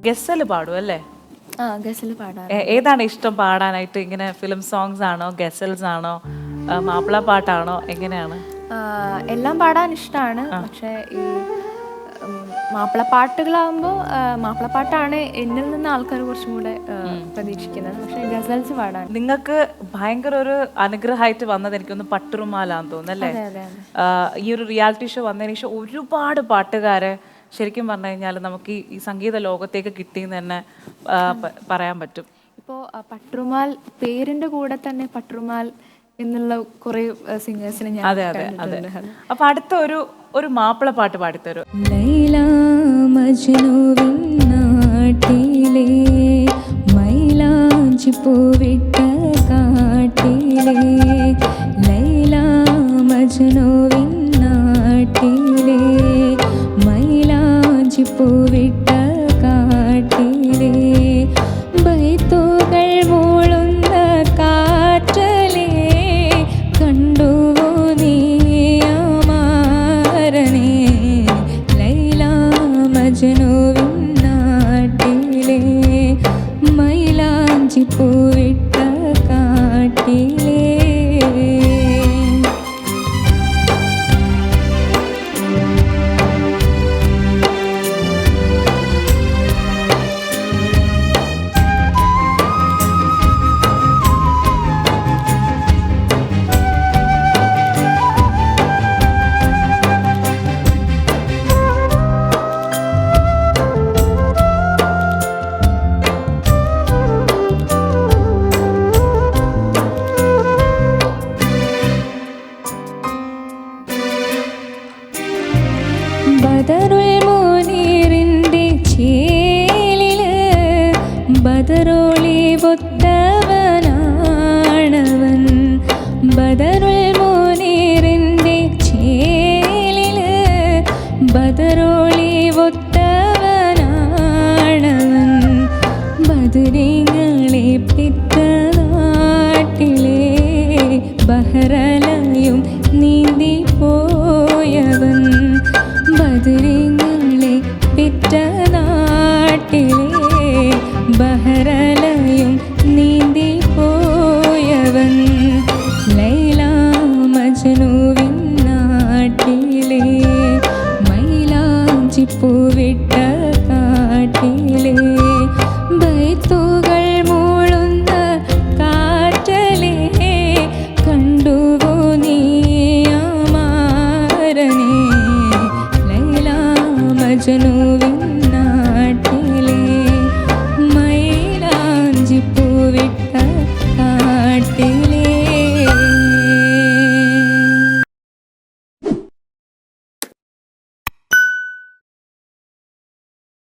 ഗസൽ പാടും അല്ലേ? ഗസൽ പാടാം. ഏതാണ് ഇഷ്ടം പാടാനായിട്ട്? ഇങ്ങനെ ഫിലിം സോങ്സ് ആണോ, ഗസൽസ് ആണോ, മാപ്പിള പാട്ടാണോ, എങ്ങനെയാണ്? എല്ലാം പാടാൻ ഇഷ്ടമാണ്. പക്ഷേ ഈ മാപ്പിളപ്പാട്ടുകളാകുമ്പോൾ മാപ്പിളപ്പാട്ടാണ് എന്നിൽ നിന്ന് ആൾക്കാർ കുറച്ചും കൂടെ പ്രതീക്ഷിക്കുന്നത്. പക്ഷേ ഗസൽസ് പാടാൻ നിങ്ങൾക്ക് ഭയങ്കര ഒരു അനുഗ്രഹമായിട്ട് വന്നത് എനിക്കൊന്ന് പട്ടുറുമാലാന്ന് തോന്നുന്നു അല്ലേ? ഈ ഒരു റിയാലിറ്റി ഷോ വന്നതിന് ശേഷം ഒരുപാട് പാട്ടുകാരെ ശരിക്കും പറഞ്ഞു കഴിഞ്ഞാൽ നമുക്ക് ഈ സംഗീത ലോകത്തേക്ക് കിട്ടിയെന്ന് തന്നെ പറയാൻ പറ്റും. ഇപ്പോൾ പട്ടുറുമാൽ പേരിന്റെ കൂടെ തന്നെ പട്ടുറുമാൽ എന്നുള്ള കുറെ സിംഗേഴ്സിനെ ഞാൻ അപ്പൊ അടുത്ത ഒരു മാപ്പിള പാട്ട് പാടിത്തരൂ. ലൈല മജ്നുവിൻ നാട്ടിലെ മൈലാഞ്ചി പൂവിട്ട കാട്ടിലെ, ലൈല മജ്നുവിൻ നാട്ടിലെ മൈലാഞ്ചി പൂവിട്ട കാട്ടിലെ, ബൈത്തുകൾ മൂളുന്ന കാറ്റലേ കണ്ടുവോ നീ അമാരനെ, ലൈല മജ്നുവിൻ നാട്ടിലെ മൈലാഞ്ചി പൂവിട്ട കാട്ടിലെ. ബദറുൽ മുനീറിന്റെ ചേലില് ബദറോളി ഒത്തവനാണവൻ, ബദറുൽ മുനീറിന്റെ ചേലില് ബദറോളി ഒത്തവനാണവൻ, ബദരീങ്ങളെ പെറ്റ നാട്ടിലെ ബഹറലയും നീന്തി പോയവൻ, ബദരീങ്ങളെ പെറ്റ നാട്ടിലെ ബഹറലയും നീന്തി പോയവൻ, ലൈല മജ്നുവിൻ നാട്ടിലെ മൈലാഞ്ചി പൂവിട്ട കാട്ടിലെ, ബൈത്തുകൾ മൂളുന്ന കാറ്റലേ കണ്ടുവോ നീ അമാരനെ, ലൈല മജ്നുവിൻ